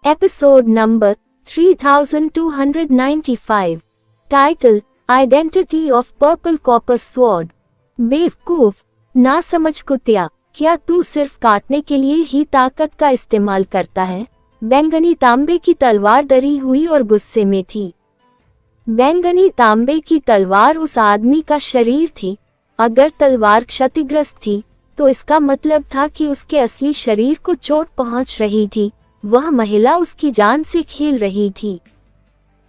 Episode number 3295. Title: Identity of Purple Copper Sword. बेवकूफ, नासमझ कुतिया, क्या तू सिर्फ काटने के लिए ही ताकत का इस्तेमाल करता है? बैंगनी तांबे की तलवार डरी हुई और गुस्से में थी। बैंगनी तांबे की तलवार उस आदमी का शरीर थी। अगर तलवार क्षतिग्रस्त थी तो इसका मतलब था कि उसके असली शरीर को चोट पहुंच रही थी। वह महिला उसकी जान से खेल रही थी।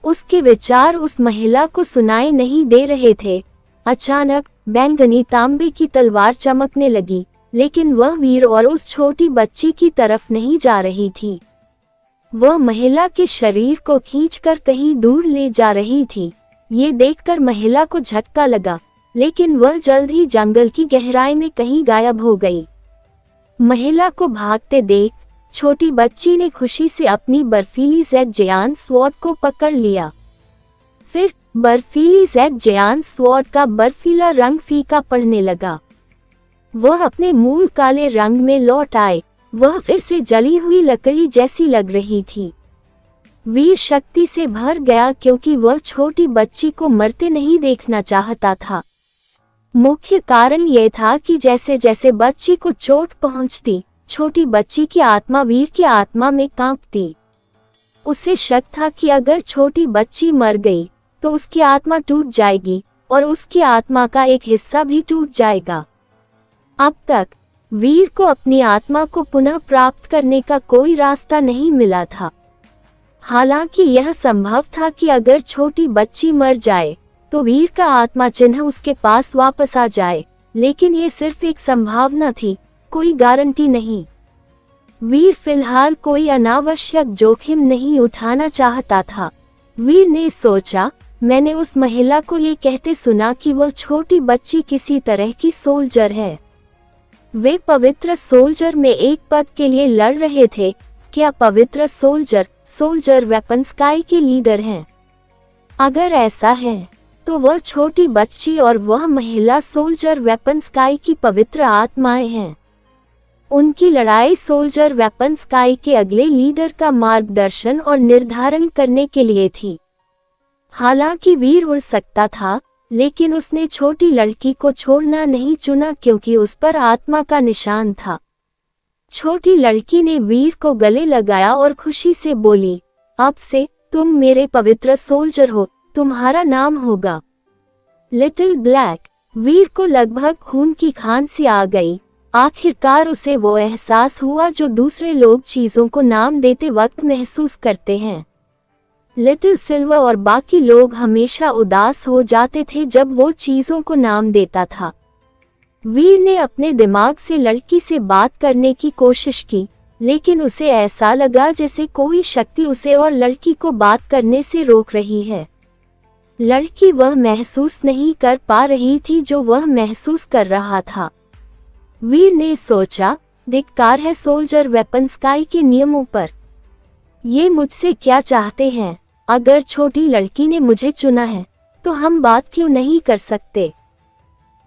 उसके विचार उस महिला को सुनाई नहीं दे रहे थे। अचानक बैंगनी तांबे की तलवार चमकने लगी, लेकिन वह वीर और उस छोटी बच्ची की तरफ नहीं जा रही थी। वह महिला के शरीर को खींचकर कहीं दूर ले जा रही थी। ये देखकर महिला को झटका लगा, लेकिन वह जल्द ही जंगल की गहराई में कहीं गायब हो गई। महिला को भागते देख छोटी बच्ची ने खुशी से अपनी बर्फीली जेड जायंट स्वॉर्ड को पकड़ लिया। फिर बर्फीली जेड जायंट स्वॉर्ड का बर्फीला रंग फीका पड़ने लगा। वह अपने मूल काले रंग में लौट आए। वह फिर से जली हुई लकड़ी जैसी लग रही थी। वीर शक्ति से भर गया क्योंकि वह छोटी बच्ची को मरते नहीं देखना चाहता था। मुख्य कारण यह था कि जैसे जैसे बच्ची को चोट पहुंचती, छोटी बच्ची की आत्मा वीर की आत्मा में कांपती। उसे शक था कि अगर छोटी बच्ची मर गई तो उसकी आत्मा टूट जाएगी और उसकी आत्मा का एक हिस्सा भी टूट जाएगा। अब तक वीर को अपनी आत्मा को पुनः प्राप्त करने का कोई रास्ता नहीं मिला था। हालांकि यह संभव था कि अगर छोटी बच्ची मर जाए तो वीर का आत्मा चिन्ह उसके पास वापस आ जाए, लेकिन ये सिर्फ एक संभावना थी, कोई गारंटी नहीं। वीर फिलहाल कोई अनावश्यक जोखिम नहीं उठाना चाहता था। वीर ने सोचा, मैंने उस महिला को ये कहते सुना कि वह छोटी बच्ची किसी तरह की सोल्जर है। वे पवित्र सोल्जर में एक पद के लिए लड़ रहे थे। क्या पवित्र सोल्जर वेपन स्काई के लीडर हैं? अगर ऐसा है तो वह छोटी बच्ची और वह महिला सोल्जर वेपन स्काई की पवित्र आत्माएं हैं। उनकी लड़ाई सोल्जर वेपन स्काई के अगले लीडर का मार्गदर्शन और निर्धारण करने के लिए थी। हालांकि वीर उड़ सकता था, लेकिन उसने छोटी लड़की को छोड़ना नहीं चुना क्योंकि उस पर आत्मा का निशान था। छोटी लड़की ने वीर को गले लगाया और खुशी से बोली, अब से तुम मेरे पवित्र सोल्जर हो, तुम्हारा नाम होगा लिटिल ब्लैक। वीर को लगभग खून की खांसी आ गई। आखिरकार उसे वो एहसास हुआ जो दूसरे लोग चीजों को नाम देते वक्त महसूस करते हैं। लिटिल सिल्वर और बाकी लोग हमेशा उदास हो जाते थे जब वो चीजों को नाम देता था। वीर ने अपने दिमाग से लड़की से बात करने की कोशिश की, लेकिन उसे ऐसा लगा जैसे कोई शक्ति उसे और लड़की को बात करने से रोक रही है। लड़की वह महसूस नहीं कर पा रही थी जो वह महसूस कर रहा था। वीर ने सोचा, धिक्कार है सोल्जर वेपन स्काई के नियमों पर। ये मुझसे क्या चाहते हैं? अगर छोटी लड़की ने मुझे चुना है तो हम बात क्यों नहीं कर सकते?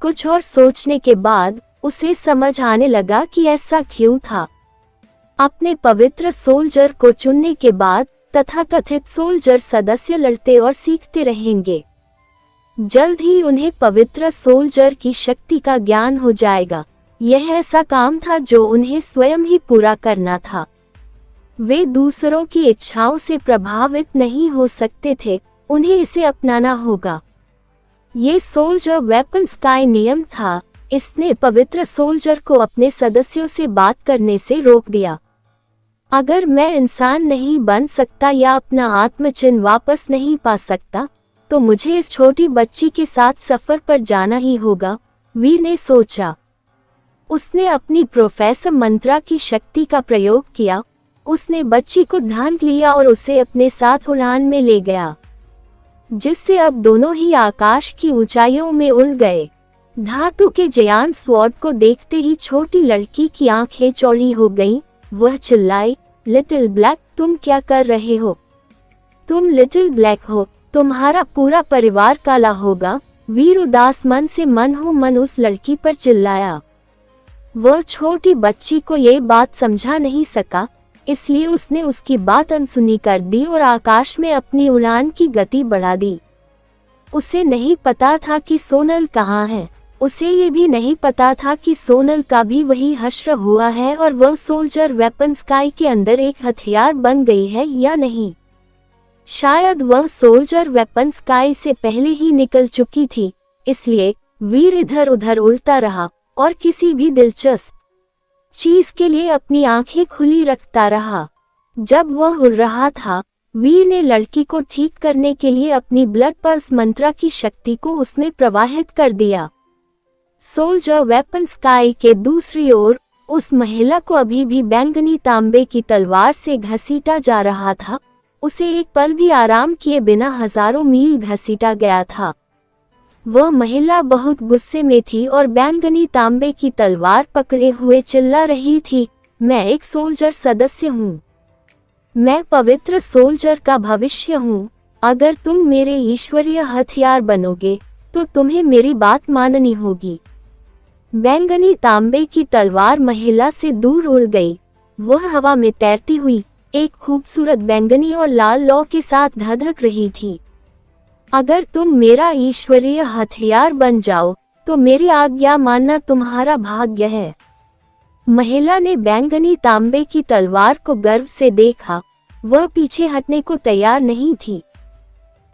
कुछ और सोचने के बाद उसे समझ आने लगा कि ऐसा क्यों था। अपने पवित्र सोल्जर को चुनने के बाद तथाकथित सोल्जर सदस्य लड़ते और सीखते रहेंगे। जल्द ही उन्हें पवित्र सोल्जर की शक्ति का ज्ञान हो जाएगा। यह ऐसा काम था जो उन्हें स्वयं ही पूरा करना था। वे दूसरों की इच्छाओं से प्रभावित नहीं हो सकते थे, उन्हें इसे अपनाना होगा। ये सोल्जर वेपन स्काई नियम था। इसने पवित्र सोल्जर को अपने सदस्यों से बात करने से रोक दिया। अगर मैं इंसान नहीं बन सकता या अपना आत्मचिन्ह वापस नहीं पा सकता, तो मुझे इस छोटी बच्ची के साथ सफर पर जाना ही होगा, वीर ने सोचा। उसने अपनी प्रोफेसर मंत्रा की शक्ति का प्रयोग किया। उसने बच्ची को ढांक लिया और उसे अपने साथ उड़ान में ले गया, जिससे अब दोनों ही आकाश की ऊंचाइयों में उड़ गए। धातु के जायंट स्वॉर्ड को देखते ही छोटी लड़की की आंखें चौड़ी हो गईं। वह चिल्लाई, लिटिल ब्लैक, तुम क्या कर रहे हो? तुम लिटिल ब्लैक हो, तुम्हारा पूरा परिवार काला होगा। वीर उदास मन से मन हो मन उस लड़की पर चिल्लाया। वह छोटी बच्ची को ये बात समझा नहीं सका इसलिए उसने उसकी बात अनसुनी कर दी और आकाश में अपनी उड़ान की गति बढ़ा दी। उसे नहीं पता था कि सोनल कहाँ है। उसे ये भी नहीं पता था कि सोनल का भी वही हश्र हुआ है और वह सोल्जर वेपन स्काई के अंदर एक हथियार बन गई है या नहीं। शायद वह सोल्जर वेपन स्काई से पहले ही निकल चुकी थी, इसलिए वीर इधर उधर उड़ता रहा और किसी भी दिलचस्प चीज के लिए अपनी आंखें खुली रखता रहा। जब वह उड़ रहा था, वीर ने लड़की को ठीक करने के लिए अपनी ब्लड पल्स मंत्रा की शक्ति को उसमें प्रवाहित कर दिया। सोल्जर वेपन स्काई के दूसरी ओर उस महिला को अभी भी बैंगनी तांबे की तलवार से घसीटा जा रहा था। उसे एक पल भी आराम किए बिना हजारों मील घसीटा गया था। वह महिला बहुत गुस्से में थी और बैंगनी तांबे की तलवार पकड़े हुए चिल्ला रही थी, मैं एक सोल्जर सदस्य हूँ। मैं पवित्र सोल्जर का भविष्य हूँ। अगर तुम मेरे ईश्वरीय हथियार बनोगे तो तुम्हें मेरी बात माननी होगी। बैंगनी तांबे की तलवार महिला से दूर उड़ गई। वह हवा में तैरती हुई एक खूबसूरत बैंगनी और लाल लौ के साथ धधक रही थी। अगर तुम मेरा ईश्वरीय हथियार बन जाओ तो मेरी आज्ञा मानना तुम्हारा भाग्य है। महिला ने बैंगनी तांबे की तलवार को गर्व से देखा। वह पीछे हटने को तैयार नहीं थी।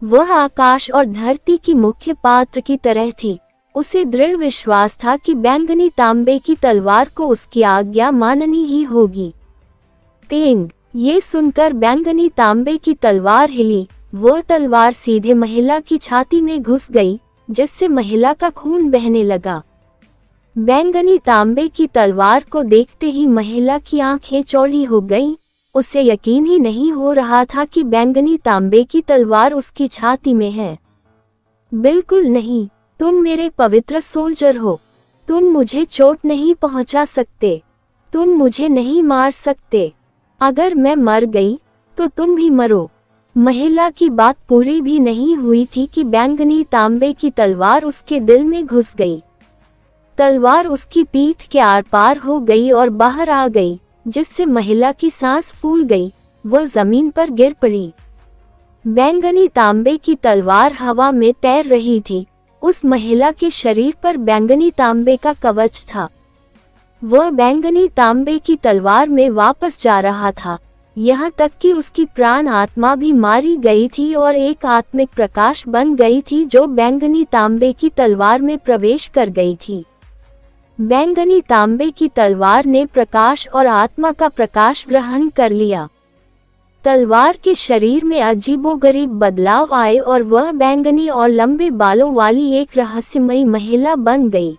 वह आकाश और धरती की मुख्य पात्र की तरह थी। उसे दृढ़ विश्वास था कि बैंगनी तांबे की तलवार को उसकी आज्ञा माननी ही होगी। पेंग, ये सुनकर बैंगनी तांबे की तलवार हिली। वह तलवार सीधे महिला की छाती में घुस गई, जिससे महिला का खून बहने लगा। बैंगनी तांबे की तलवार को देखते ही महिला की आंखें चौड़ी हो गईं। उसे यकीन ही नहीं हो रहा था कि बैंगनी तांबे की तलवार उसकी छाती में है। बिल्कुल नहीं, तुम मेरे पवित्र सोल्जर हो। तुम मुझे चोट नहीं पहुंचा सकते। तुम मुझे नहीं मार सकते। अगर मैं मर गई तो तुम भी मरो। महिला की बात पूरी भी नहीं हुई थी कि बैंगनी तांबे की तलवार उसके दिल में घुस गई। तलवार उसकी पीठ के आर पार हो गई और बाहर आ गई, जिससे महिला की सांस फूल गई। वह जमीन पर गिर पड़ी। बैंगनी तांबे की तलवार हवा में तैर रही थी। उस महिला के शरीर पर बैंगनी तांबे का कवच था। वह बैंगनी तांबे की तलवार में वापस जा रहा था, यहाँ तक कि उसकी प्राण आत्मा भी मारी गई थी और एक आत्मिक प्रकाश बन गई थी जो बैंगनी तांबे की तलवार में प्रवेश कर गई थी। बैंगनी तांबे की तलवार ने प्रकाश और आत्मा का प्रकाश ग्रहण कर लिया। तलवार के शरीर में अजीबोगरीब बदलाव आए और वह बैंगनी और लंबे बालों वाली एक रहस्यमयी महिला बन गई।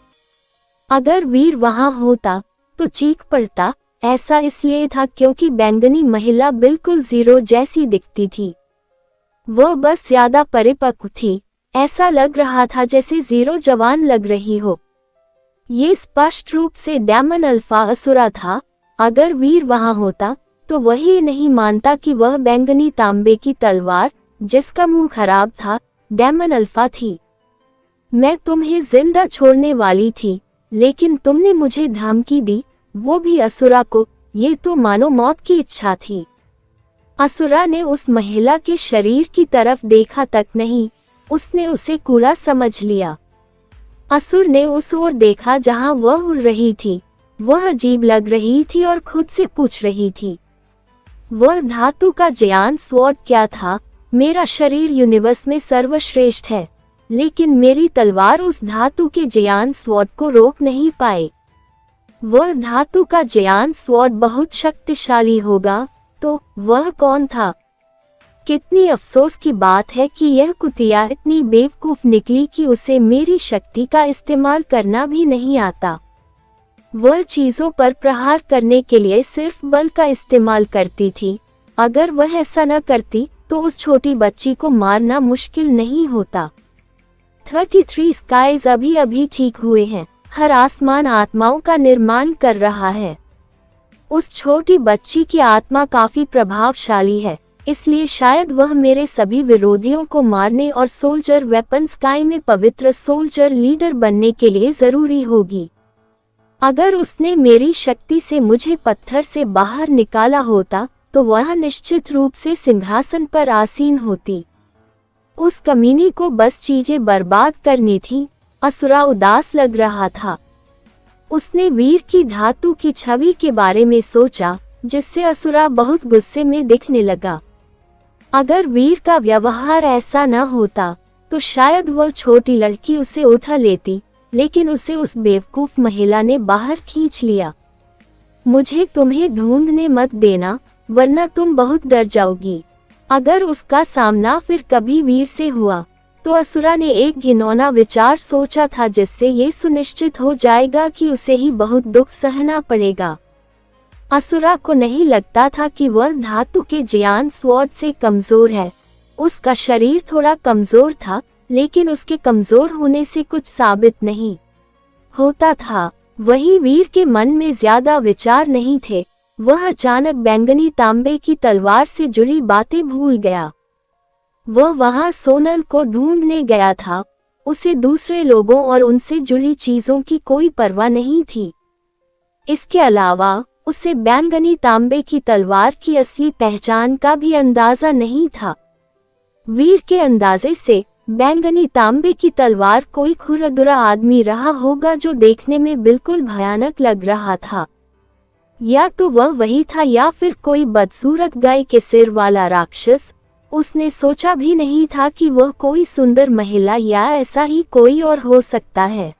अगर वीर वहां होता तो चीख पड़ता। ऐसा इसलिए था क्योंकि बैंगनी महिला बिल्कुल जीरो जैसी दिखती थी। वह बस ज्यादा परिपक्व थी। ऐसा लग रहा था जैसे जीरो जवान लग रही हो। ये स्पष्ट रूप से डेमन अल्फा असुरा था। अगर वीर वहां होता तो वही नहीं मानता कि वह बैंगनी तांबे की तलवार, जिसका मुंह खराब था, डेमन अल्फा थी। मैं तुम्हें जिंदा छोड़ने वाली थी, लेकिन तुमने मुझे धमकी दी, वो भी असुरा को। ये तो मानो मौत की इच्छा थी। असुरा ने उस महिला के शरीर की तरफ देखा तक नहीं, उसने उसे कूड़ा समझ लिया। असुर ने उस ओर देखा जहां वह उड़ रही थी। वह अजीब लग रही थी और खुद से पूछ रही थी, वह धातु का जयान स्वॉर्ड क्या था? मेरा शरीर यूनिवर्स में सर्वश्रेष्ठ है, लेकिन मेरी तलवार उस धातु के जयान स्वॉर्ड को रोक नहीं पाए। वह धातु का जयान स्वॉर्ड बहुत शक्तिशाली होगा, तो वह कौन था? कितनी अफसोस की बात है कि यह कुतिया इतनी बेवकूफ निकली कि उसे मेरी शक्ति का इस्तेमाल करना भी नहीं आता। वह चीजों पर प्रहार करने के लिए सिर्फ बल का इस्तेमाल करती थी। अगर वह ऐसा न करती तो उस छोटी बच्ची को मारना मुश्किल नहीं होता। 33 स्काइज अभी अभी ठीक हुए हैं। हर आसमान आत्माओं का निर्माण कर रहा है। उस छोटी बच्ची की आत्मा काफी प्रभावशाली है, इसलिए शायद वह मेरे सभी विरोधियों को मारने और सोल्जर वेपन स्काई में पवित्र सोल्जर लीडर बनने के लिए जरूरी होगी। अगर उसने मेरी शक्ति से मुझे पत्थर से बाहर निकाला होता तो वह निश्चित रूप से सिंहासन पर आसीन होती। उस कमीनी को बस चीजें बर्बाद करनी थी। असुरा उदास लग रहा था। उसने वीर की धातु की छवि के बारे में सोचा, जिससे असुरा बहुत गुस्से में दिखने लगा। अगर वीर का व्यवहार ऐसा न होता तो शायद वह छोटी लड़की उसे उठा लेती, लेकिन उसे उस बेवकूफ महिला ने बाहर खींच लिया। मुझे तुम्हें ढूंढने मत देना, वरना तुम बहुत डर जाओगी। अगर उसका सामना फिर कभी वीर से हुआ तो असुरा ने एक घिनौना विचार सोचा था, जिससे ये सुनिश्चित हो जाएगा कि उसे ही बहुत दुख सहना पड़ेगा। असुरा को नहीं लगता था कि वह धातु के जियान स्वॉर्ड से कमजोर है। उसका शरीर थोड़ा कमजोर था, लेकिन उसके कमजोर होने से कुछ साबित नहीं होता था। वही वीर के मन में ज्यादा विचार नहीं थे। वह अचानक बैंगनी तांबे की तलवार से जुड़ी बातें भूल गया। वह वहां सोनल को ढूंढने गया था। उसे दूसरे लोगों और उनसे जुड़ी चीजों की कोई परवाह नहीं थी। इसके अलावा उसे बैंगनी तांबे की तलवार की असली पहचान का भी अंदाजा नहीं था। वीर के अंदाजे से बैंगनी तांबे की तलवार कोई खुरदुरा आदमी रहा होगा, जो देखने में बिल्कुल भयानक लग रहा था। या तो वह वही था या फिर कोई बदसूरत गाय के सिर वाला राक्षस। उसने सोचा भी नहीं था कि वह कोई सुंदर महिला या ऐसा ही कोई और हो सकता है।